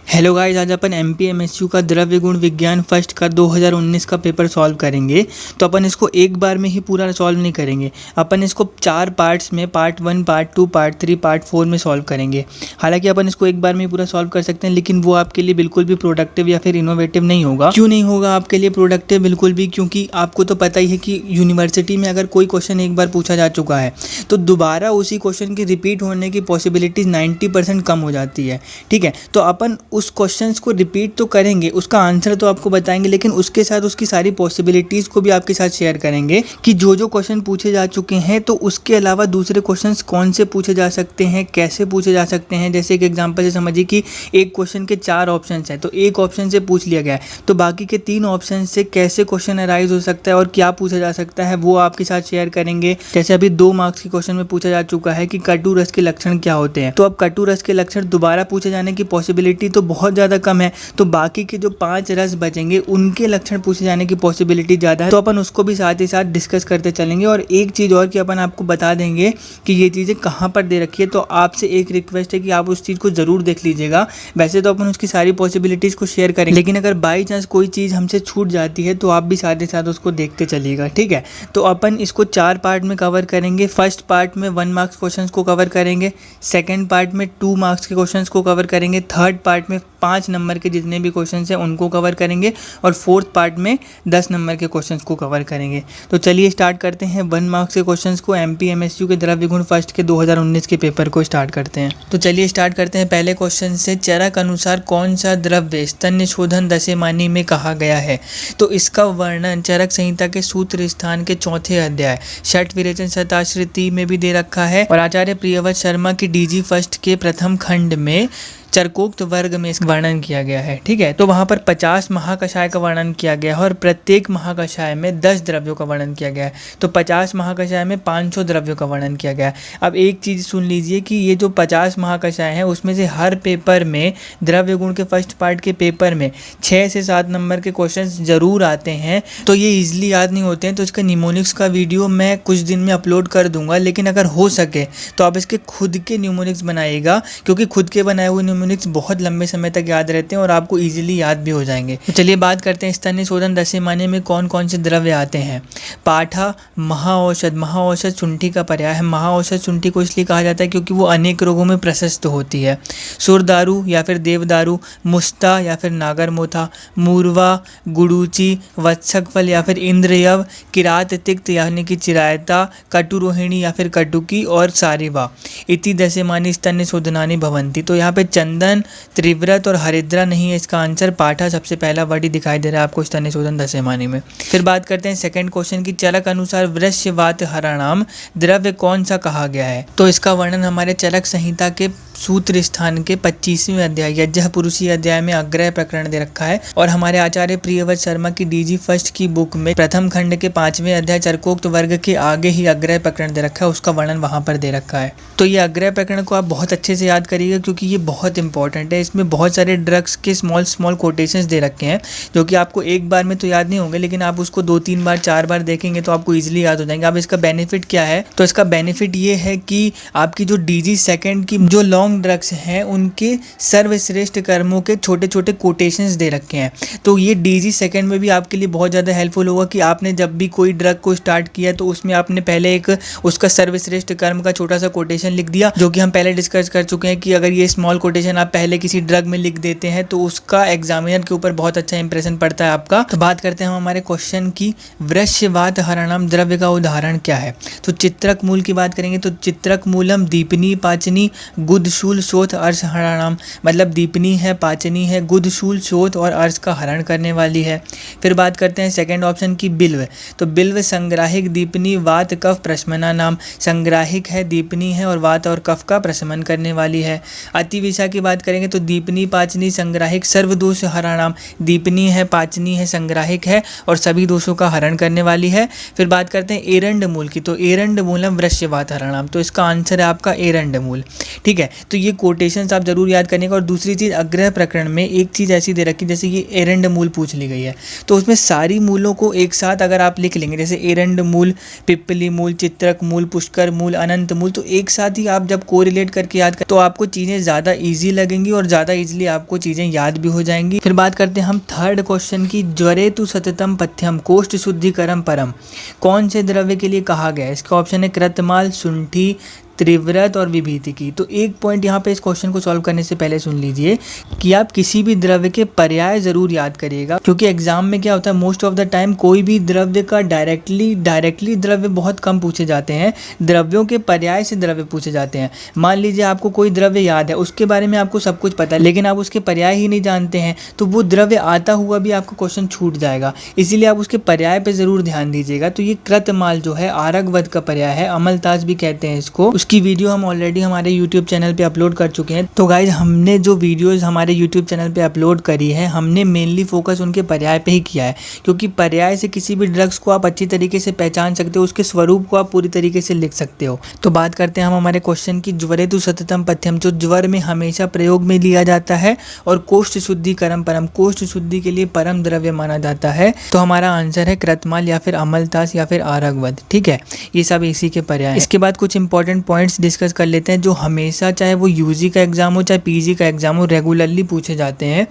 Hello guys, आज अपन एमपीएमएसयू का द्रव्य गुण विज्ञान फर्स्ट का 2019 का पेपर सॉल्व करेंगे। तो अपन इसको एक बार में ही पूरा सॉल्व नहीं करेंगे, अपन इसको 4 पार्ट्स में पार्ट 1, पार्ट 2, पार्ट 3, पार्ट 4 में सॉल्व करेंगे। हालांकि अपन इसको एक बार में ही पूरा सॉल्व कर सकते हैं, लेकिन वो आपके लिए बिल्कुल भी प्रोडक्टिव या फिर इनोवेटिव नहीं होगा। क्यों नहीं होगा आपके लिए प्रोडक्टिव? बिल्कुल भी, क्योंकि आपको तो पता ही है कि यूनिवर्सिटी में अगर कोई क्वेश्चन एक बार पूछा जा चुका है तो दोबारा उसी क्वेश्चन की रिपीट होने की पॉसिबिलिटीज़ 90% कम हो जाती है। ठीक है, तो अपन उस क्वेश्चंस को रिपीट तो करेंगे, उसका आंसर तो आपको बताएंगे, लेकिन उसके साथ उसकी सारी पॉसिबिलिटीज़ को भी आपके साथ शेयर करेंगे कि जो जो क्वेश्चन पूछे जा चुके हैं तो उसके अलावा दूसरे क्वेश्चंस कौन से पूछे जा सकते हैं, कैसे पूछे जा सकते हैं। जैसे एक एग्जांपल से समझिए कि एक क्वेश्चन के 4 ऑप्शंस हैं, तो एक ऑप्शन से पूछ लिया गया है, तो बाकी के 3 ऑप्शन से कैसे क्वेश्चन अराइज हो सकता है और क्या पूछा जा सकता है वो आपके साथ शेयर करेंगे। जैसे अभी 2 मार्क्स के क्वेश्चन में पूछा जा चुका है कि कटु रस के लक्षण क्या होते हैं, तो अब कटु रस के लक्षण दोबारा पूछे जाने की पॉसिबिलिटी तो बहुत ज़्यादा कम है, तो बाकी के जो 5 रस बचेंगे उनके लक्षण पूछे जाने की पॉसिबिलिटी ज़्यादा है। तो अपन उसको भी साथ ही साथ डिस्कस करते चलेंगे। और एक चीज़ और कि अपन आपको बता देंगे कि ये चीज़ें कहाँ पर दे रखी है, तो आपसे एक रिक्वेस्ट है कि आप उस चीज़ को ज़रूर देख लीजिएगा। वैसे तो अपन उसकी सारी पॉसिबिलिटीज़ को शेयर करेंगे, लेकिन अगर बाई चांस कोई चीज़ हमसे छूट जाती है तो आप भी साथ ही साथ उसको देखते चलिएगा। ठीक है, तो अपन इसको 4 पार्ट में कवर करेंगे। फर्स्ट पार्ट में 1 मार्क्स क्वेश्चन को कवर करेंगे, सेकेंड पार्ट में 2 मार्क्स के क्वेश्चन को कवर करेंगे, थर्ड पार्ट में 5 नंबर के जितने भी क्वेश्चंस हैं उनको कवर करेंगे, और फोर्थ पार्ट में 10 नंबर के क्वेश्चंस को कवर करेंगे। तो चलिए स्टार्ट करते हैं 1 मार्क्स के क्वेश्चंस को। एमपीएमएसयू के द्रव्य गुण फर्स्ट के 2019 के पेपर को स्टार्ट करते हैं। तो चलिए स्टार्ट करते हैं पहले क्वेश्चन से। चरक अनुसार कौन सा द्रव्य स्तन्य शोधन दशमानी में कहा गया है? तो इसका वर्णन चरक संहिता के सूत्र स्थान के 4थे अध्याय षट विरेचन शताश्रिति में भी दे रखा है, और आचार्य प्रियव्रत शर्मा की डीजी फर्स्ट के प्रथम खंड में चरकोक्त वर्ग में इसका वर्णन किया गया है। ठीक है, तो वहाँ पर 50 महाकषाय का वर्णन किया गया है और प्रत्येक महाकषाय में 10 द्रव्यों का वर्णन किया गया है। तो 50 महाकषाय में 500 द्रव्यों का वर्णन किया गया है। अब एक चीज़ सुन लीजिए कि ये जो 50 महाकषाय हैं उसमें से हर पेपर में द्रव्य गुण के फर्स्ट पार्ट के पेपर में 6 से 7 नंबर के क्वेश्चन ज़रूर आते हैं, तो ये ईजिली याद नहीं होते हैं। तो इसका न्यूमोनिक्स का वीडियो मैं कुछ दिन में अपलोड कर दूंगा, लेकिन अगर हो सके तो आप इसके खुद के न्यूमोनिक्स बनाइएगा, क्योंकि खुद के बनाए हुए न्यूमोनिक्स बहुत लंबे समय तक याद रहते हैं और आपको इजीली याद भी हो जाएंगे। तो चलिए बात करते हैं स्तन्य शोधन दशमानी में कौन कौन से द्रव्य आते हैं। पाठा, महाऔषध। महाऔषध शुंठी का पर्याय है। महाऔषध शुंठी को इसलिए कहा जाता है क्योंकि वो अनेक रोगों में प्रशस्त होती है। सुरदारू या फिर देवदारू, मुस्ता या फिर नागरमोथा, मूर्वा, गुड़ूची, वत्सक फल या फिर इंद्रयव, किरात तिक्त यानी कि चिरायता, कटुरोहिणी या फिर कटुकी, और सारिवा इति दशमानी स्तन्य शोधनानि भवन्ति। तो यहाँ पे चंदन, त्रिव्रत और हरिद्रा नहीं है इसका आंसर। पाठा सबसे पहला वर्ड ही दिखाई दे रहा है आपको स्तन्य शोधन दशमानी में। फिर बात करते हैं सेकंड क्वेश्चन की। चरक अनुसार वृश्यवात हराणाम द्रव्य कौन सा कहा गया है? तो इसका वर्णन हमारे चरक संहिता के सूत्र स्थान के 25वें अध्याय यज्ञ पुरुषी अध्याय में अग्रय प्रकरण दे रखा है, और हमारे आचार्य प्रियव्रत शर्मा की डीजी फर्स्ट की बुक में प्रथम खंड के 5वें अध्याय चरकोक्त वर्ग के आगे ही अग्रय प्रकरण दे रखा है, उसका वर्णन वहां पर दे रखा है। तो ये अग्रय प्रकरण को आप बहुत अच्छे से याद करिएगा, क्योंकि ये बहुत इंपॉर्टेंट है। इसमें बहुत सारे ड्रग्स के स्मॉल कोटेशंस दे रखे हैं, जो कि आपको एक बार में तो याद नहीं होंगे, लेकिन आप उसको 2-3 बार 4 बार देखेंगे तो आपको इजीली याद हो जाएंगे। अब इसका बेनिफिट क्या है? तो इसका बेनिफिट ये है कि आपकी जो डीजी सेकंड की जो लॉन्ग ड्रग्स हैं उनके सर्वश्रेष्ठ कर्मों के छोटे छोटे कोटेशंस दे रखे हैं। तो ये डीजी सेकंड में भी आपके लिए बहुत ज़्यादा हेल्पफुल होगा कि आपने जब भी कोई ड्रग को स्टार्ट किया तो उसमें आपने पहले एक उसका सर्वश्रेष्ठ कर्म का छोटा सा कोटेशन लिख दिया, जो कि हम पहले डिस्कस कर चुके हैं कि अगर ये स्मॉल कोटेशन आप पहले किसी ड्रग में लिख देते हैं तो उसका एग्जामिनर के ऊपर बहुत अच्छा इंप्रेशन पड़ता है आपका। तो बात करते हैं हम हमारे क्वेश्चन की। वृश्यवात हराणाम द्रव्य का उदाहरण क्या है? तो चित्रक मूल की बात करेंगे तो चित्रक मूलम दीपनी पाचनी गुदशूल शोथ अर्श हराणाम, मतलब दीपनी है, पाचनी है, गुदशूल शोथ और अर्श का हरण करने वाली है। फिर बात करते हैं सेकंड ऑप्शन की बिल्व। तो बिल्व संग्राहिक दीपनी वात कफ प्रशमना नाम, संग्राहिक है, दीपनी है और वात और कफ का प्रशमन करने वाली है। अतिविषा की बात करेंगे तो दीपनी पाचनी संग्राहिक सर्वदोष हराणाम, दीपनी है, पाचनी है, संग्राहिक है और सभी दोषों का हरण करने वाली है। फिर बात करते हैं एरंड मूल की। तो एरंड मूलम वृश्यवात हराणाम, तो इसका आंसर है आपका एरंड मूल। ठीक है, तो ये कोटेशंस आप जरूर याद करने का। और दूसरी चीज़, अग्रह प्रकरण में एक चीज़ ऐसी दे रखी जैसे कि एरंड मूल पूछ ली गई है, तो उसमें सारी मूलों को एक साथ अगर आप लिख लेंगे, जैसे एरंड मूल, पिप्पली मूल, चित्रक मूल, पुष्कर मूल, अनंत मूल, तो एक साथ ही आप जब कोरिलेट करके याद कर तो आपको चीज़ें ज़्यादा ईजी लगेंगी और ज़्यादा ईजिली आपको चीज़ें याद भी हो जाएंगी। फिर बात करते हैं हम थर्ड क्वेश्चन की, ज्वरे तु सततम पथ्यम कोष्ठ शुद्धिकरम परम कौन से द्रव्य के लिए कहा गया है? इसका ऑप्शन है कृतमाल, शुंठी, त्रिव्रत और विभीतिकी। तो एक पॉइंट यहाँ पे इस क्वेश्चन को सॉल्व करने से पहले सुन लीजिए कि आप किसी भी द्रव्य के पर्याय जरूर याद करिएगा, क्योंकि एग्जाम में क्या होता है, मोस्ट ऑफ द टाइम कोई भी द्रव्य का डायरेक्टली द्रव्य बहुत कम पूछे जाते हैं, द्रव्यों के पर्याय से द्रव्य पूछे जाते हैं। मान लीजिए आपको कोई द्रव्य याद है, उसके बारे में आपको सब कुछ पता है, लेकिन आप उसके पर्याय ही नहीं जानते हैं, तो वो द्रव्य आता हुआ भी आपको क्वेश्चन छूट जाएगा। इसीलिए आप उसके पर्याय पर जरूर ध्यान दीजिएगा। तो ये कृतमाल जो है आरगवद का पर्याय है, अमलतास भी कहते हैं इसको। की वीडियो हम ऑलरेडी हमारे YouTube चैनल पे अपलोड कर चुके हैं। तो गाइज, हमने जो वीडियोस हमारे YouTube चैनल पे अपलोड करी है, हमने मेनली फोकस उनके पर्याय पे ही किया है, क्योंकि पर्याय से किसी भी ड्रग्स को आप अच्छी तरीके से पहचान सकते हो, उसके स्वरूप को आप पूरी तरीके से लिख सकते हो। तो बात करते हैं हम हमारे क्वेश्चन की, ज्वरे तु सततम पथ्यम, जो ज्वर में हमेशा प्रयोग में लिया जाता है, और कोष्ठ शुद्धिकरम परम, कोष्ठ शुद्धि के लिए परम द्रव्य माना जाता है। तो हमारा आंसर है कृतमाल या फिर अमलतास या फिर आरगवद। ठीक है, ये सब इसी के पर्याय। इसके बाद कुछ इंपॉर्टेंट पॉइंट्स डिस्कस कर लेते हैं जो हमेशा, चाहे वो यूजी का एग्जाम हो चाहे पीजी का एग्जाम हो, रेगुलरली पूछे जाते हैं।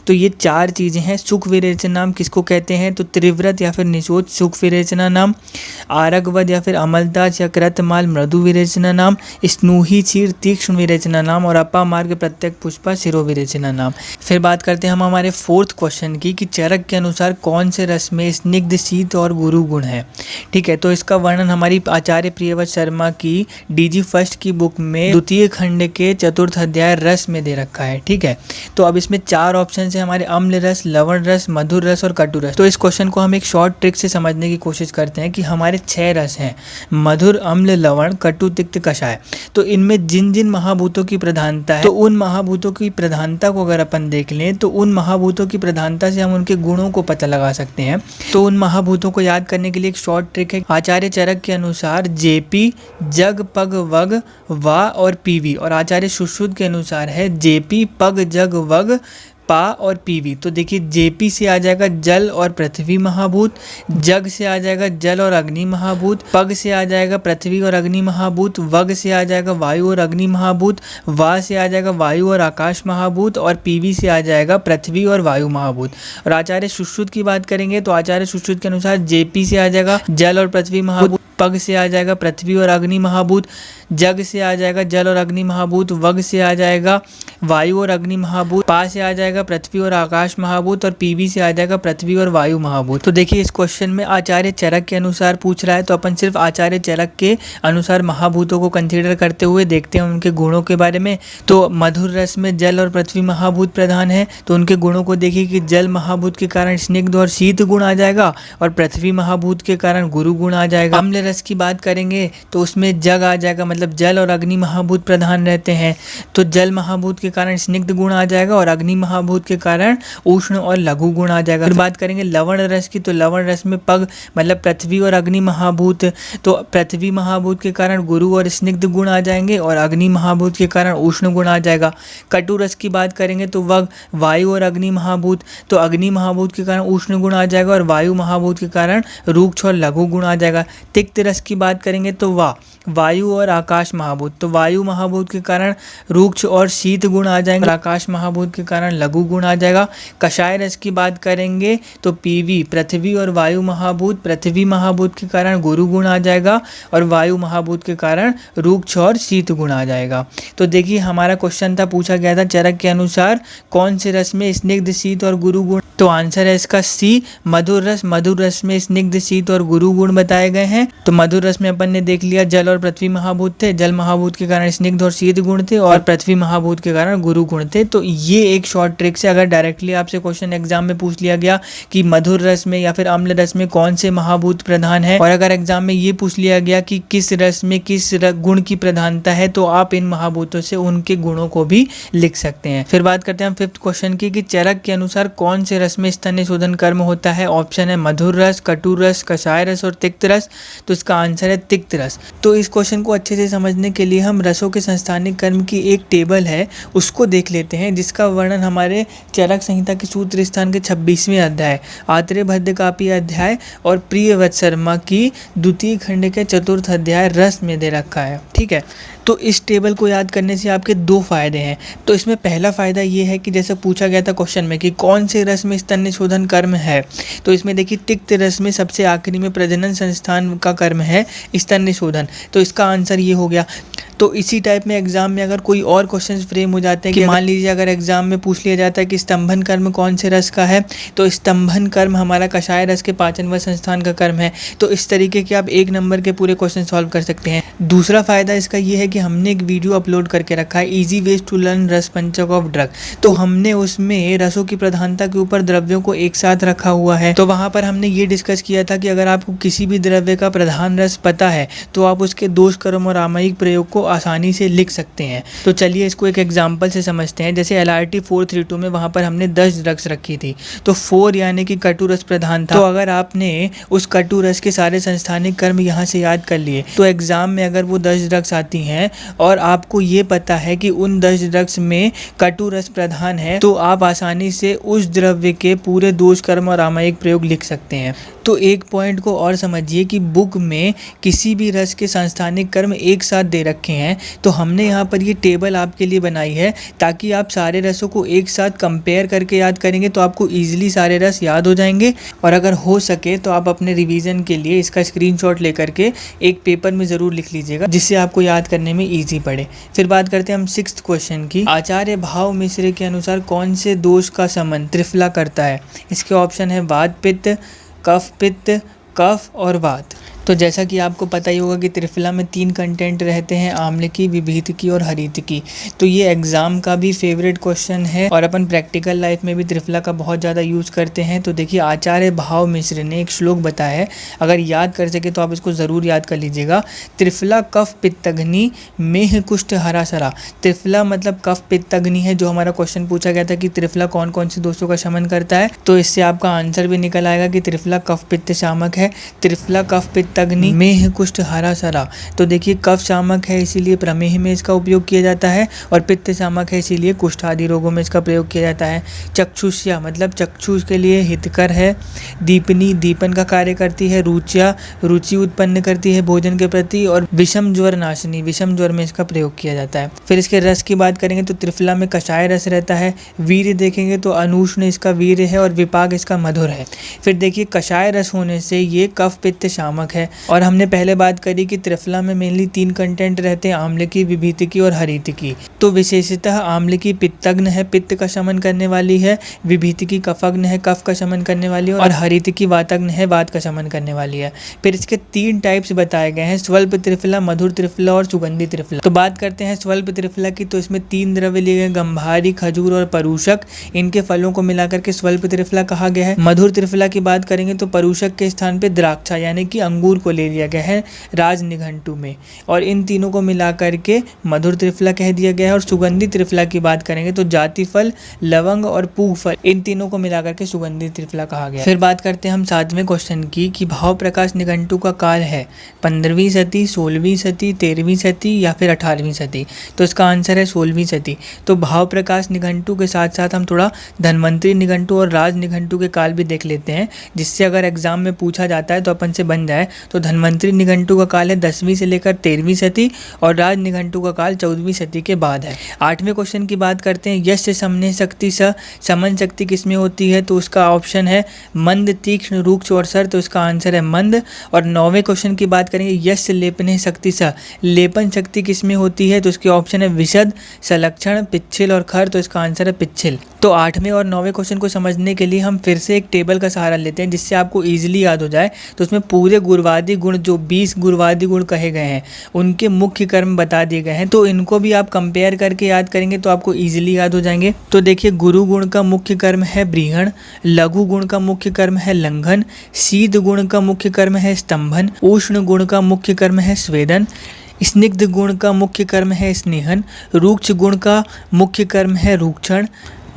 तो ये चार चीज़ें हैं। सुख विरेचन नाम किसको कहते हैं? तो त्रिव्रत या फिर निषोध सुख विरेचना नाम, आरगवद या फिर अमलतास या कृतमाल मृदु विरेचना नाम, स्नूही क्षीर तीक्ष्ण विरेचना नाम, और अपा मार्ग प्रत्यक पुष्पा शिरो विरेचना नाम। फिर बात करते हैं हम हमारे फोर्थ क्वेश्चन की कि चरक के अनुसार कौन से रस में स्निग्ध, शीत और गुरु गुण है? ठीक है, तो इसका वर्णन हमारी आचार्य प्रियव्रत शर्मा की डीजी फर्स्ट की बुक में द्वितीय खंड के चतुर्थ अध्याय रस में दे रखा है। ठीक है, तो अब इसमें चार ऑप्शन है हमारे, अम्ल रस, लवण रस, मधुर रस और कटु रस। तो इस क्वेश्चन को हम एक शॉर्ट ट्रिक से समझने की कोशिश करते हैं कि हमारे 6 रस हैं, मधुर, अम्ल, लवण, कटु, तिक्त, कषाय। तो इनमें जिन जिन महाभूतों की प्रधानता है, तो उन महाभूतों की प्रधानता को अगर अपन देख लें तो उन महाभूतों की प्रधानता से हम उनके गुणों को पता लगा सकते हैं। तो उन महाभूतों को याद करने के लिए एक शॉर्ट ट्रिक है। आचार्य चरक के अनुसार जेपी, जग, पग, वग, वा और पीवी, और आचार्य सुश्रुत के अनुसार है जेपी, पग, जग, वग, पा और पीवी। तो देखिए, जेपी से आ जाएगा जल और पृथ्वी महाभूत, जग से आ जाएगा जल और अग्नि महाभूत, पग से आ जाएगा पृथ्वी और अग्नि महाभूत, वग से आ जाएगा वायु और अग्नि महाभूत, वा से आ जाएगा वायु और आकाश महाभूत, और पीवी से आ जाएगा पृथ्वी और वायु महाभूत। और आचार्य सुश्रुत की बात करेंगे तो आचार्य सुश्रुत के अनुसार जेपी से आ जाएगा जल और पृथ्वी महाभूत, पग से आ जाएगा पृथ्वी और अग्नि महाभूत, जग से आ जाएगा जल और अग्नि महाभूत, वग से आ जाएगा वायु और अग्नि महाभूत, पा से आ जाएगा पृथ्वी और आकाश महाभूत, और पीवी से आ जाएगा पृथ्वी और वायु महाभूत। तो देखिए, इस क्वेश्चन में आचार्य चरक के अनुसार पूछ रहा है, तो अपन सिर्फ आचार्य चरक के अनुसार महाभूतों को कंसीडर करते हुए देखते हैं उनके गुणों के बारे में। तो मधुर रस में जल और पृथ्वी महाभूत प्रधान है, तो उनके गुणों को देखिए कि जल महाभूत के कारण स्निग्ध और शीत गुण आ जाएगा, और पृथ्वी महाभूत के कारण गुरु गुण आ जाएगा। अम्ल रस की बात करेंगे तो उसमें जग आ जाएगा, मतलब जल और अग्नि महाभूत प्रधान रहते हैं, तो जल महाभूत के कारण स्निग्ध गुण आ जाएगा, और अग्नि महाभूत के कारण उष्ण और लघु गुण आ जाएगा। फिर बात करेंगे लवण रस की, तो लवण रस में पग मतलब पृथ्वी और अग्नि महाभूत, तो पृथ्वी महाभूत के कारण गुरु और स्निग्ध गुण आ जाएंगे, और अग्नि महाभूत के कारण उष्ण गुण आ जाएगा। कटु रस की बात करेंगे तो वग वायु और अग्नि महाभूत, तो अग्नि महाभूत के कारण उष्ण गुण आ जाएगा, और वायु महाभूत के कारण रूक्ष और लघु गुण आ जाएगा। तिक्त रस की बात करेंगे तो वायु और आकाश महाभूत, तो वायु महाभूत के कारण रूक्ष और शीत गुण आ जाएंगे, आकाश महाभूत के कारण लघु गुण आ जाएगा। कषाय रस की बात करेंगे तो पीवी पृथ्वी और वायु महाभूत, पृथ्वी महाभूत के कारण गुरु गुण आ जाएगा, और वायु महाभूत के कारण रूक्ष और शीत गुण आ जाएगा। तो देखिए, हमारा क्वेश्चन था, पूछा गया था चरक के अनुसार कौन से रस में स्निग्ध, शीत और गुरु गुण, तो आंसर है इसका सी, मधुर रस। मधुर रस में स्निग्ध, शीत और गुरु गुण बताए गए हैं। तो मधुर रस में अपन ने देख लिया जल और पृथ्वी महाभूत थे, जल महाभूत के कारण स्निग्ध और शीत गुण थे, और पृथ्वी महाभूत के कारण गुरु गुण थे। तो ये एक शॉर्ट ट्रिक से अगर डायरेक्टली आपसे क्वेश्चन एग्जाम में पूछ लिया गया कि मधुर रस में या फिर अम्ल रस में कौन से महाभूत प्रधान है, और अगर एग्जाम में ये पूछ लिया गया कि किस रस में किस गुण की प्रधानता है, तो आप इन महाभूतों से उनके गुणों को भी लिख सकते हैं। फिर बात करते हैं हम फिफ्थ क्वेश्चन की कि चरक के अनुसार कौन से रस में स्तन्य शोधन कर्म होता है। ऑप्शन है मधुर रस, कटु रस, कषाय रस और तिक्त रस। तो इसका आंसर है तिक्त रस। तो इस क्वेश्चन को अच्छे से समझने के लिए हम रसों के संस्थानिक कर्म की एक टेबल है उसको देख लेते हैं, जिसका वर्णन हमारे चरक संहिता के सूत्र स्थान के 26वें अध्याय, आत्रेय भद्र कापी अध्याय और प्रियव्रत शर्मा की द्वितीय खंड के चतुर्थ अध्याय रस में दे रखा है। ठीक है, तो इस टेबल को याद करने से आपके दो फायदे हैं। तो इसमें पहला फ़ायदा ये है कि जैसे पूछा गया था क्वेश्चन में कि कौन से रस में स्तन निशोधन कर्म है, तो इसमें देखिए तिक्त रस में सबसे आखिरी में प्रजनन संस्थान का कर्म है स्तन निशोधन, तो इसका आंसर ये हो गया। तो इसी टाइप में एग्जाम में अगर कोई और क्वेश्चंस फ्रेम हो जाते हैं कि मान लीजिए अगर एग्जाम में पूछ लिया जाता है कि स्तंभन कर्म कौन से रस का है, तो स्तंभन कर्म हमारा कषाय रस के पाचन व संस्थान का कर्म है। तो इस तरीके के आप 1 नंबर के पूरे क्वेश्चन सॉल्व कर सकते हैं। दूसरा फायदा इसका ये है कि हमने एक वीडियो अपलोड करके रखा है इजी वेज टू लर्न रस पंचक ऑफ ड्रग, तो हमने उसमें रसों की प्रधानता के ऊपर द्रव्यों को एक साथ रखा हुआ है। तो वहाँ पर हमने ये डिस्कस किया था कि अगर आपको किसी भी द्रव्य का प्रधान रस पता है तो आप उसके दोष कर्म और आमयिक प्रयोग को आसानी से लिख सकते हैं। तो चलिए इसको एक एग्जांपल से समझते हैं। जैसे LRT 432 में वहाँ पर हमने 10 ड्रग्स रखी थी, तो 4 यानी कि कटु रस प्रधान था। तो अगर आपने उस कटु रस के सारे संस्थानिक कर्म यहाँ से याद कर लिए, तो एग्जाम में अगर वो 10 ड्रग्स आती हैं और आपको ये पता है कि उन 10 ड्रग्स में कटु रस प्रधान है, तो आप आसानी से उस द्रव्य के पूरे दोष कर्म और आमयिक प्रयोग लिख सकते हैं। तो एक पॉइंट को और समझिए कि बुक में किसी भी रस के संस्थानिक कर्म एक साथ दे रखे हैं, तो हमने यहाँ पर ये टेबल आपके लिए बनाई है ताकि आप सारे रसों को एक साथ कंपेयर करके याद करेंगे तो आपको ईजिली सारे रस याद हो जाएंगे। और अगर हो सके तो आप अपने रिवीजन के लिए इसका स्क्रीनशॉट लेकर के एक पेपर में ज़रूर लिख लीजिएगा, जिससे आपको याद करने में ईजी पड़े। फिर बात करते हैं हम 6th क्वेश्चन की। आचार्य भाव मिश्र के अनुसार कौन से दोष का समन त्रिफला करता है? इसके ऑप्शन है वात पित्त, कफ पित्त, कफ और वात। तो जैसा कि आपको पता ही होगा कि त्रिफला में 3 कंटेंट रहते हैं, आम्लकी, विभीतिकी और हरितिकी। तो ये एग्ज़ाम का भी फेवरेट क्वेश्चन है और अपन प्रैक्टिकल लाइफ में भी त्रिफला का बहुत ज़्यादा यूज़ करते हैं। तो देखिए आचार्य भाव मिश्र ने एक श्लोक बताया है, अगर याद कर सके तो आप इसको ज़रूर याद कर लीजिएगा। त्रिफला कफ पित्तग्नि मेह कुष्ठ हरासरा। त्रिफला मतलब कफ पित्तग्नि है, जो हमारा क्वेश्चन पूछा गया था कि त्रिफला कौन कौन से दोषों का शमन करता है, तो इससे आपका आंसर भी निकल आएगा कि त्रिफला कफ पित्त शामक है। त्रिफला कफ पित्त अग्नि मेह कुष्ठ हरासरा। तो देखिए कफ शामक है इसीलिए प्रमेह में इसका उपयोग किया जाता है, और पित्त शामक है इसीलिए कुष्ठ आदि रोगों में इसका प्रयोग किया जाता है। चक्षुष्या मतलब चक्षुष के लिए हितकर है। दीपनी दीपन का कार्य करती है। रुच्या रुचि उत्पन्न करती है भोजन के प्रति। और विषम ज्वर नाशनी, विषम ज्वर में इसका प्रयोग किया जाता है। फिर इसके रस की बात करेंगे तो त्रिफला में कषाय रस रहता है। वीर्य देखेंगे तो अनुष्ण इसका वीर्य है और विपाक इसका मधुर है। फिर देखिए कषाय रस होने से ये कफ पित्त शामक है। और हमने पहले बात करी कि त्रिफला में मेनली 3 कंटेंट रहते हैं, आम्लकी, विभीतिकी और हरितिकी। तो विशेषतः आम्लकी पित्तग्न है, पित्त का शमन करने वाली है। विभीतिकी कफग्न है, कफ का शमन करने वाली है। और हरितिकी वातग्न है, वात का शमन करने वाली है। फिर इसके 3 टाइप्स बताए गए हैं, स्वल्प त्रिफला, मधुर त्रिफला और सुगंधी त्रिफला। तो बात करते हैं स्वल्प त्रिफला की, तो इसमें 3 द्रव्य लिए गए, गंभारी, खजूर और परूषक। इनके फलों को मिलाकर के स्वल्प त्रिफला कहा गया है। मधुर त्रिफला की बात करेंगे तो परूषक के स्थान पे द्राक्षा यानी कि अंगूर को ले लिया गया है राज निघंटु में, और इन तीनों को मिलाकर के मधुर त्रिफला कह दिया गया है। और सुगंधी त्रिफला की बात करेंगे तो जाति फल, लवंग और पूग फल, इन तीनों को मिलाकर के सुगंधी त्रिफला कहा गया है। फिर बात करते हैं हम 7वें क्वेश्चन की कि भाव प्रकाश निघंटु का काल है 15वीं सदी, 16वीं सदी, 13वीं सदी या फिर 18वीं सदी। तो इसका आंसर है 16वीं सदी। तो भाव प्रकाश निघंटु के साथ साथ हम थोड़ा धन्वंतरी निघंटु और राज निघंटु के काल भी देख लेते हैं, जिससे अगर एग्जाम में पूछा जाता है तो अपन से बन जाए। तो धन्वंतरी निघंटु का काल है 10वीं से लेकर 13वीं सदी और राज निघंटु का काल 14वीं सदी के बाद है। 8वें क्वेश्चन की बात करते हैं, यश समने शक्ति स समन शक्ति किसमें होती है? तो उसका ऑप्शन है मंद, तीक्ष्ण, रूक्ष और सर। तो इसका आंसर है मंद। और 9वें क्वेश्चन की बात करेंगे, यश लेपने शक्ति स लेपन शक्ति किसमें होती है? तो इसके ऑप्शन है विशद, सलक्षण, पिच्छिल और खर। तो इसका आंसर है पिच्छिल। तो 8वें और 9वें क्वेश्चन को समझने के लिए हम फिर से एक टेबल का सहारा लेते हैं, जिससे आपको ईजिली याद हो जाए। तो उसमें पूरे गुरुवादी गुण, जो 20 गुरुवादी गुण कहे गए हैं, उनके मुख्य कर्म बता दिए गए हैं। तो इनको भी आप कंपेयर करके याद करेंगे तो आपको ईजिली याद हो जाएंगे। तो देखिए गुरु गुण का मुख्य कर्म है ब्रीहण, लघु गुण का मुख्य कर्म है लंघन, शीत गुण का मुख्य कर्म है स्तंभन, उष्ण गुण का मुख्य कर्म है स्वेदन, स्निग्ध गुण का मुख्य कर्म है स्नेहन, रूक्ष गुण का मुख्य कर्म है रूक्षण,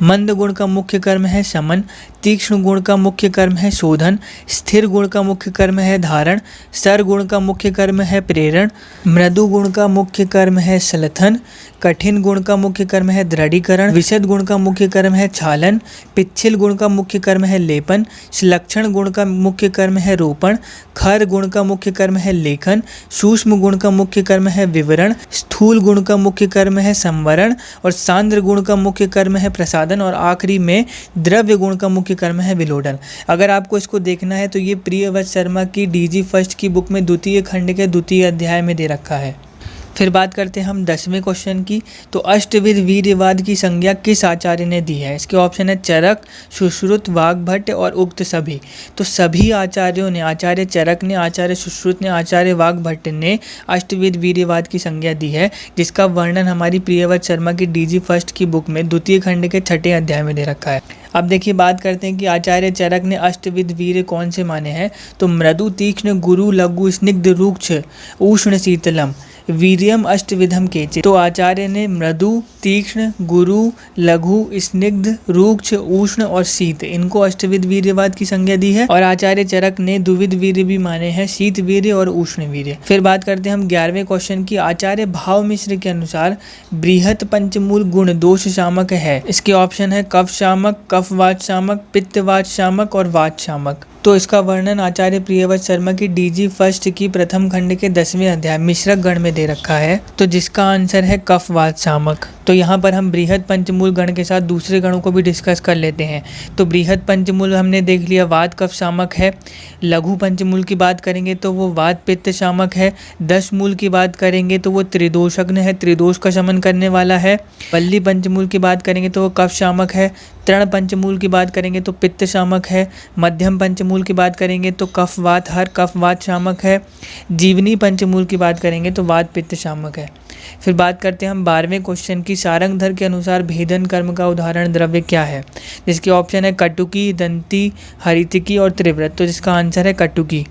मंद गुण का मुख्य कर्म है शमन, तीक्ष्ण गुण का मुख्य कर्म है शोधन, स्थिर गुण का मुख्य कर्म है धारण, सर गुण का मुख्य कर्म है प्रेरण, मृदु गुण का मुख्य कर्म है सलथन, कठिन गुण का मुख्य कर्म है दृढ़ीकरण, विशद गुण का मुख्य कर्म है छालन, पिच्छिल गुण का मुख्य कर्म है लेपन, लक्षण गुण का मुख्य कर्म है रोपण, खर गुण का मुख्य कर्म है लेखन, सूक्ष्म गुण का मुख्य कर्म है विवरण, स्थूल गुण का मुख्य कर्म है संवरण और सांद्र गुण का मुख्य कर्म है प्रसादन और आखिरी में द्रव्य गुण का मुख्य कर्म है विलोडन। अगर आपको इसको देखना है तो ये प्रियव्रत शर्मा की डीजी फर्स्ट की बुक में द्वितीय खंड के द्वितीय अध्याय में दे रखा है। फिर बात करते हैं हम 10वें क्वेश्चन की। तो अष्टविध वीर्यवाद की संज्ञा किस आचार्य ने दी है? इसके ऑप्शन है चरक, सुश्रुत, वाग्भट और उक्त सभी। तो सभी आचार्यों ने, आचार्य चरक ने, आचार्य सुश्रुत ने, आचार्य वाग्भट ने अष्टविध वीर्यवाद की संज्ञा दी है, जिसका वर्णन हमारी प्रियव्रत शर्मा की डीजी फर्स्ट की बुक में द्वितीय खंड के 6ठे अध्याय में दे रखा है। अब देखिए बात करते हैं कि आचार्य चरक ने अष्टविध वीर्य कौन से माने हैं। तो मृदु, तीक्ष्ण, गुरु, लघु, स्निग्ध, रुक्ष, उष्ण, शीतलम वीर्यम अष्टविधम केचित्। तो आचार्य ने मृदु, तीक्ष्ण, गुरु, लघु, स्निग्ध, रुक्ष, उष्ण और शीत, इनको अष्टविध वीर्यवाद की संज्ञा दी है। और आचार्य चरक ने द्विविध वीर्य भी माने हैं, शीत वीर्य और उष्ण वीर्य। फिर बात करते हैं हम 11वें क्वेश्चन की। आचार्य भाव मिश्र के अनुसार बृहत पंचमूल गुण दोष शामक है। इसके ऑप्शन है कफ शामक, कफवात शामक, पित्तवात शामक और वात शामक। तो इसका वर्णन आचार्य प्रियव्रत शर्मा की डीजी फर्स्ट की प्रथम खंड के 10वें अध्याय मिश्रक गण में दे रखा है। तो जिसका आंसर है कफवात शामक। तो यहाँ पर हम बृहद पंचमूल गण के साथ दूसरे गणों को भी डिस्कस कर लेते हैं। तो बृहद पंचमूल हमने देख लिया, वात कफ शामक है। लघु पंचमूल की बात करेंगे तो वो वात पित्त शामक है। 10 मूल की बात करेंगे तो वो त्रिदोषज्ञ है, त्रिदोष का शमन करने वाला है। वल्ली पंचमूल की बात करेंगे तो वो कफ शामक है। तृण पंचमूल की बात करेंगे तो पित्त शामक है। मध्यम पंचमूल की बात करेंगे तो कफवात हर कफवात शामक है। जीवनी पंचमूल की बात करेंगे तो वात पित्त शामक है। फिर बात करते हैं हम 12वें क्वेश्चन की। सारंगधर के अनुसार भेदन कर्म का उदाहरण द्रव्य क्या है? जिसके ऑप्शन है कटुकी, दंती, हरितिकी और त्रिव्रत। तो जिसका आंसर है कटुकी।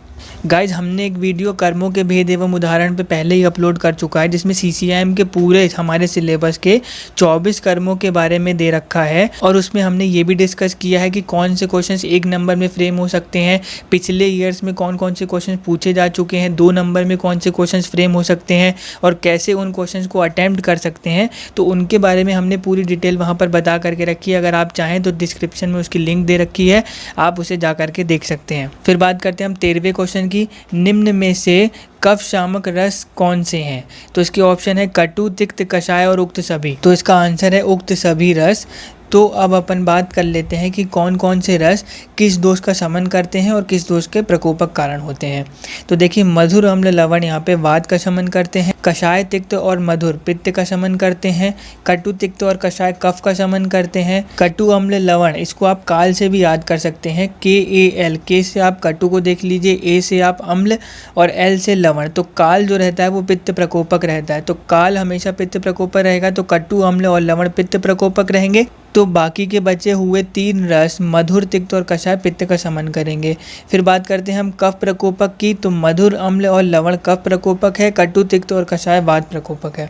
गाइज हमने एक वीडियो कर्मों के भेद एवं उदाहरण पे पहले ही अपलोड कर चुका है, जिसमें CCIM के पूरे हमारे सिलेबस के 24 कर्मों के बारे में दे रखा है। और उसमें हमने ये भी डिस्कस किया है कि कौन से क्वेश्चंस 1 नंबर में फ्रेम हो सकते हैं, पिछले ईयर्स में कौन कौन से क्वेश्चंस पूछे जा चुके हैं, 2 नंबर में कौन से क्वेश्चंस फ्रेम हो सकते हैं और कैसे उन क्वेश्चंस को अटैम्प्ट कर सकते हैं। तो उनके बारे में हमने पूरी डिटेल वहाँ पर बता करके रखी है। अगर आप चाहें तो डिस्क्रिप्शन में उसकी लिंक दे रखी है, आप उसे जा करके देख सकते हैं। फिर बात करते हैं हम 13वें क्वेश्चन की। निम्न में से कफ शामक रस कौन से हैं? तो इसके ऑप्शन है कटु, तिक्त, कषाय और उक्त सभी। तो इसका आंसर है उक्त सभी रस। तो अब अपन बात कर लेते हैं कि कौन कौन से रस किस दोष का शमन करते हैं और किस दोष के प्रकोपक कारण होते हैं। तो देखिए मधुर, अम्ल, लवण यहाँ पे वात का शमन करते हैं। कषाय, तिक्त और मधुर पित्त का शमन करते हैं। कटु, तिक्त और कषाय कफ का शमन करते हैं। कटु, अम्ल, लवण इसको आप काल से भी याद कर सकते हैं, KAL। के से आप कटु को देख लीजिए, A से आप अम्ल और L से लवण। तो काल जो रहता है वो पित्त प्रकोपक रहता है। तो काल हमेशा पित्त प्रकोपक रहेगा, तो कटु, अम्ल और लवण पित्त प्रकोपक रहेंगे। तो बाकी के बचे हुए 3 रस मधुर, तिक्त और कषाय पित्त का शमन करेंगे। फिर बात करते हैं हम कफ प्रकोपक की। तो मधुर, अम्ल और लवण कफ प्रकोपक है, कटु, तिक्त और कषाय वात प्रकोपक है।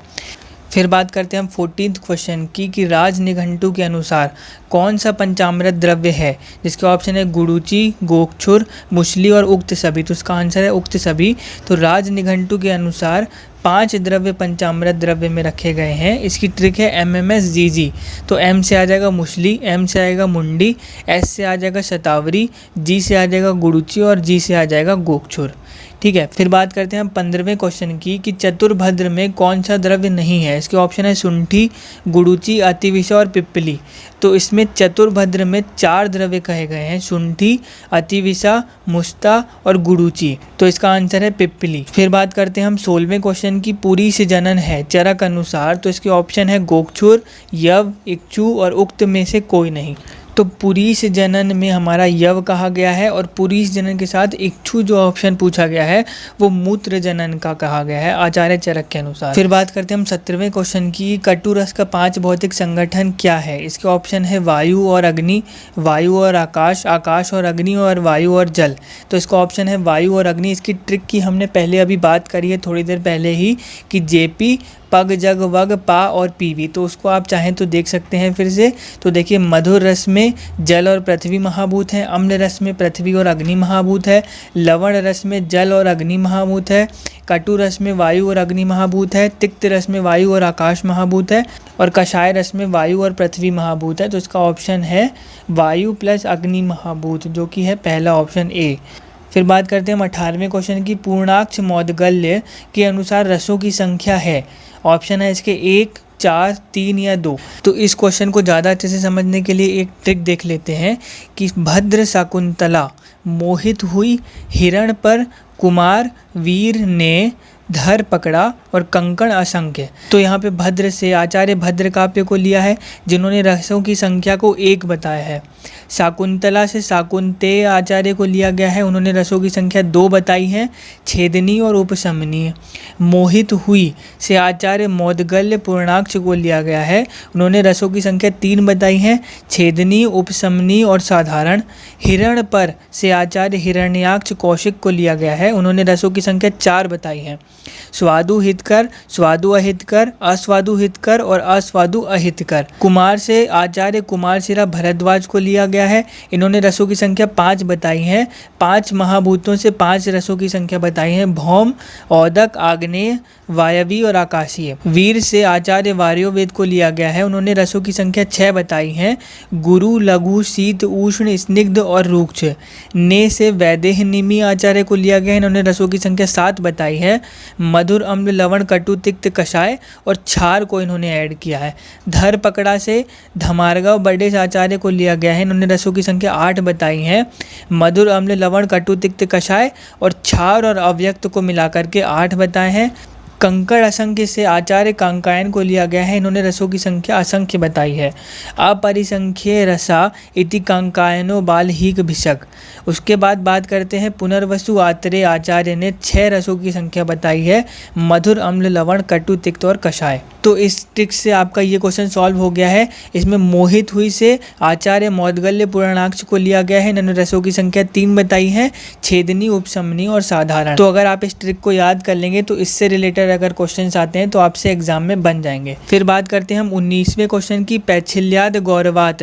फिर बात करते हैं हम 14th क्वेश्चन की कि राज निघंटु के अनुसार कौन सा पंचामृत द्रव्य है? जिसके ऑप्शन है गुड़ूची, गोक्षुर, मुसली और उक्त सभी। तो उसका आंसर है उक्त सभी। तो राज निघंटु के अनुसार 5 द्रव्य पंचामृत द्रव्य में रखे गए हैं। इसकी ट्रिक है MMSGG। तो M से आ जाएगा मुसली, M से आएगा मुंडी, S से आ जाएगा शतावरी, G से आ जाएगा गुड़ूची और G से आ जाएगा गोक्षुर। ठीक है। फिर बात करते हैं हम 15वें क्वेश्चन की कि चतुर्भद्र में कौन सा द्रव्य नहीं है? इसके ऑप्शन है सुंठी, गुड़ूची, अतिविषा और पिप्पली। तो इसमें चतुर्भद्र में 4 द्रव्य कहे गए हैं, सुंठी, अतिविषा, मुस्ता और गुड़ूची। तो इसका आंसर है पिप्पली। फिर बात करते हैं हम 16वें क्वेश्चन की पुरी से जनन है चरक अनुसार। तो इसके ऑप्शन है गोक्षुर, यव, इक्षु और उक्त में से कोई नहीं। तो पुरीश जनन में हमारा यव कहा गया है और पुरीश जनन के साथ इक्षु जो ऑप्शन पूछा गया है वो मूत्र जनन का कहा गया है आचार्य चरक के अनुसार। फिर बात करते हैं हम 17वें क्वेश्चन की, कटु रस का 5 भौतिक संगठन क्या है? इसके ऑप्शन है वायु और अग्नि, वायु और आकाश, आकाश और अग्नि और वायु और जल। तो इसका ऑप्शन है वायु और अग्नि। इसकी ट्रिक की हमने पहले अभी बात करी है थोड़ी देर पहले ही कि JP पग जग वग पा और पीवी। तो उसको आप चाहें तो देख सकते हैं फिर से। तो देखिए मधुर रस में जल और पृथ्वी महाभूत है, अम्ल रस में पृथ्वी और अग्नि महाभूत है, लवण रस में जल और अग्नि महाभूत है, कटु रस में वायु और अग्नि महाभूत है, तिक्त रस में वायु और आकाश महाभूत है, और कषाय रस में वायु और पृथ्वी महाभूत है। तो इसका ऑप्शन है वायु प्लस अग्नि महाभूत, जो कि है पहला ऑप्शन ए। फिर बात करते हैं हम 18वें क्वेश्चन की। पूर्णाक्ष मौदगल्य के अनुसार रसों की संख्या है। ऑप्शन है इसके 1, 4, 3 या 2। तो इस क्वेश्चन को ज़्यादा अच्छे से समझने के लिए एक ट्रिक देख लेते हैं कि भद्र शकुंतला मोहित हुई, हिरण पर कुमार वीर ने धर पकड़ा और कंकण असंख्य। तो यहाँ पे भद्र से आचार्य भद्र काव्य को लिया है, जिन्होंने रसों की संख्या को 1 बताया है। शाकुंतला से शाकुंतेय आचार्य को लिया गया है, उन्होंने रसों की संख्या 2 बताई है, छेदनीय और उपशमनीय। मोहित हुई से आचार्य मौदगल्य पूर्णाक्ष को लिया गया है, उन्होंने रसों की संख्या 3 बताई है, छेदनीय, उपशमनीय और साधारण। हिरण पर से आचार्य हिरण्याक्ष कौशिक को लिया गया है, उन्होंने रसों की संख्या 4 बताई है। स्वादु हितकर, स्वादु अहितकर, अस्वादु हितकर और अस्वादु अहितकर। कुमार से आचार्य कुमार सिरा भरद्वाज को लिया गया है, इन्होंने रसों की संख्या 5 बताई है। 5 महाभूतों से 5 रसों की संख्या बताई है, भौम, औदक, आग्नेय, वायवी और आकाशीय। वीर से आचार्य वार्योवेद को लिया गया है, उन्होंने रसों की संख्या 6 बताई है, गुरु, लघु, शीत, उष्ण, स्निग्ध और रूक्ष। ने से वैदेह निमि आचार्य को लिया गया है, इन्होंने रसों की संख्या 7 बताई है। मधुर, अम्ल, लवण, कटु, तिक्त, कषाय और क्षार को इन्होंने ऐड किया है। धर पकड़ा से धमारगांव बड़े आचार्य को लिया गया है, इन्होंने रसों की संख्या 8 बताई है। मधुर, अम्ल, लवण, कटु, तिक्त, कषाय और क्षार और अव्यक्त को मिलाकर के 8 बताए हैं। कंकड़ असंख्य से आचार्य कांकायन को लिया गया है, इन्होंने रसों की संख्या असंख्य बताई है। अपरिसंख्य रसा इति कांकायनो बालहीक भिषक। उसके बाद बात करते हैं पुनर्वसु आत्रेय आचार्य ने 6 रसों की संख्या बताई है, मधुर, अम्ल, लवण, कटु, तिक्त और कषाय। तो इस ट्रिक से आपका ये क्वेश्चन सॉल्व हो गया है। इसमें मोहित हुई से आचार्य मौदगल्य पूर्णाक्ष को लिया गया है, इन्होंने रसों की संख्या 3 बताई है, छेदनी, उपशमनी और साधारण। तो अगर आप इस ट्रिक को याद कर लेंगे तो इससे रिलेटेड अगर क्वेश्चंस आते हैं तो आपसे एग्जाम में बन जाएंगे। फिर बात करते हैं हम 19वें क्वेश्चन की। पैच्छिल्याद गौरवात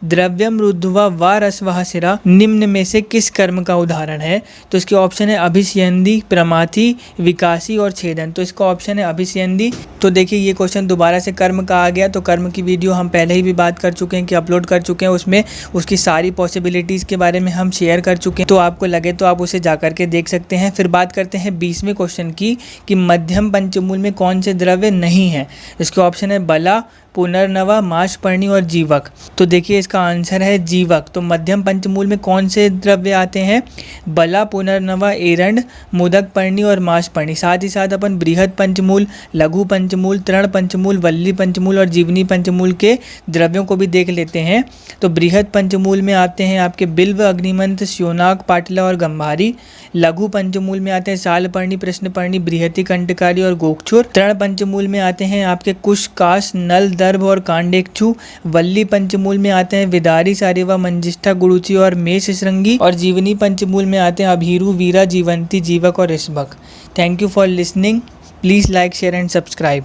द्रव्यम रुद्धवा व रसवह सिरा निम्न में से किस कर्म का उदाहरण है। तो इसके ऑप्शन है अभिष्यंदी, प्रमाथी, विकासी और छेदन। तो इसका ऑप्शन है अभिष्यंदी। तो देखिए ये क्वेश्चन दोबारा से कर्म का आ गया। तो कर्म की वीडियो हम पहले ही भी बात कर चुके हैं कि अपलोड कर चुके हैं, उसमें उसकी सारी पॉसिबिलिटीज़ के बारे में हम शेयर कर चुके हैं। तो आपको लगे तो आप उसे जा करके देख सकते हैं। फिर बात करते हैं 20वें क्वेश्चन की कि मध्यम पंचमूल में कौन से द्रव्य नहीं है। इसके ऑप्शन है बला, पुनर्नवा, माशपर्णी और जीवक। तो देखिए इसका आंसर है जीवक। तो मध्यम पंचमूल में कौन से द्रव्य आते हैं? बला, पुनर्नवा, एरंड, मुदक पर्णी और माशपर्णी। साथ ही साथ अपन बृहद पंचमूल, लघु पंचमूल, तृण पंचमूल, वल्ली पंचमूल और जीवनी पंचमूल के द्रव्यों को भी देख लेते हैं। तो बृहद पंचमूल में आते हैं आपके बिल्व, अग्निमंथ, श्योनाक, पाटला और गंभारी। लघु पंचमूल में आते हैं सालपर्णी, प्रश्नपर्णी, बृहति, कंटकारी और गोक्षुर। तृण पंचमूल में आते हैं आपके कुश, काश, नल, दर्भ और कांडेक्षु। वल्ली पंचमूल में आते हैं विदारी, सारिवा, मंजिष्ठा, गुरुचि और मेष श्रृंगी। और जीवनी पंचमूल में आते हैं अभीरू, वीरा, जीवंती, जीवक और ऋषभक। Thank you for listening. Please like, share and subscribe.